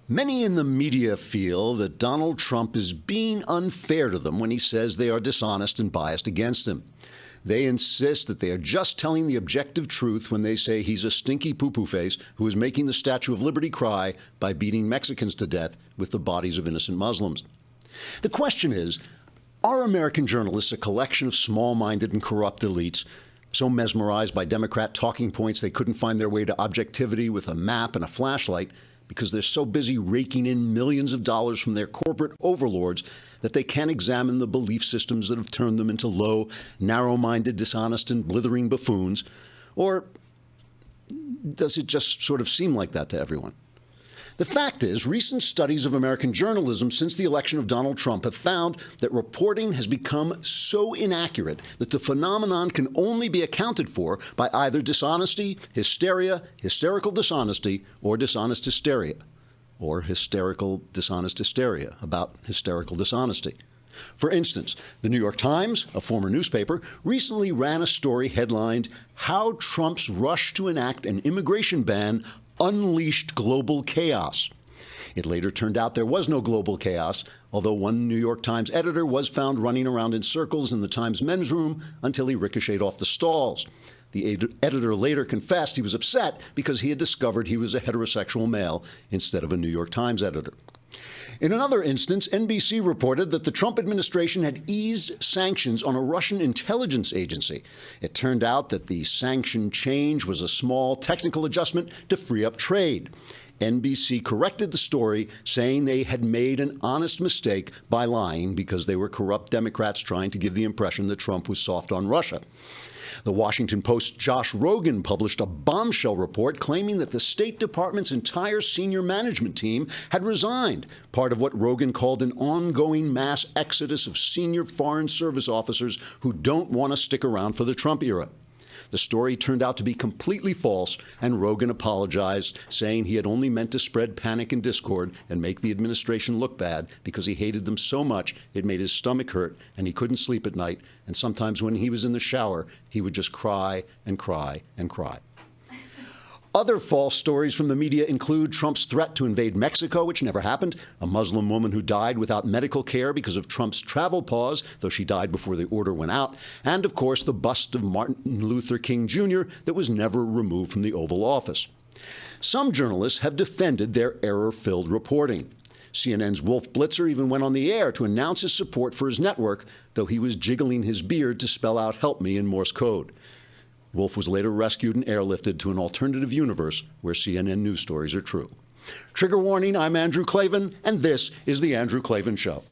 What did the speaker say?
Many in the media feel that Donald Trump is being unfair to them when he says they are dishonest and biased against him. They insist that they are just telling the objective truth when they say he's a stinky poo-poo face who is making the Statue of Liberty cry by beating Mexicans to death with the bodies of innocent Muslims. The question is, are American journalists a collection of small-minded and corrupt elites so mesmerized by Democrat talking points they couldn't find their way to objectivity with a map and a flashlight because they're so busy raking in millions of dollars from their corporate overlords that they can't examine the belief systems that have turned them into low, narrow-minded, dishonest, and blithering buffoons? Or does it just sort of seem like that to everyone? The fact is, recent studies of American journalism since the election of Donald Trump have found that reporting has become so inaccurate that the phenomenon can only be accounted for by either dishonesty, hysteria, hysterical dishonesty, or dishonest hysteria, or hysterical dishonest hysteria about hysterical dishonesty. For instance, the New York Times, a former newspaper, recently ran a story headlined, "How Trump's Rush to Enact an Immigration Ban Unleashed Global Chaos." It later turned out there was no global chaos, although one New York Times editor was found running around in circles in the Times men's room until he ricocheted off the stalls. The editor later confessed he was upset because he had discovered he was a heterosexual male instead of a New York Times editor. In another instance, NBC reported that the Trump administration had eased sanctions on a Russian intelligence agency. It turned out that the sanction change was a small technical adjustment to free up trade. NBC corrected the story, saying they had made an honest mistake by lying because they were corrupt Democrats trying to give the impression that Trump was soft on Russia. The Washington Post's Josh Rogin published a bombshell report claiming that the State Department's entire senior management team had resigned, part of what Rogin called an ongoing mass exodus of senior Foreign Service officers who don't want to stick around for the Trump era. The story turned out to be completely false, and Rogin apologized, saying he had only meant to spread panic and discord and make the administration look bad because he hated them so much it made his stomach hurt and he couldn't sleep at night, and sometimes when he was in the shower, he would just cry and cry and cry. Other false stories from the media include Trump's threat to invade Mexico, which never happened, a Muslim woman who died without medical care because of Trump's travel pause, though she died before the order went out, and, of course, the bust of Martin Luther King Jr. that was never removed from the Oval Office. Some journalists have defended their error-filled reporting. CNN's Wolf Blitzer even went on the air to announce his support for his network, though he was jiggling his beard to spell out "help me" in Morse code. Wolf was later rescued and airlifted to an alternative universe where CNN news stories are true. Trigger warning, I'm Andrew Klavan, and this is The Andrew Klavan Show.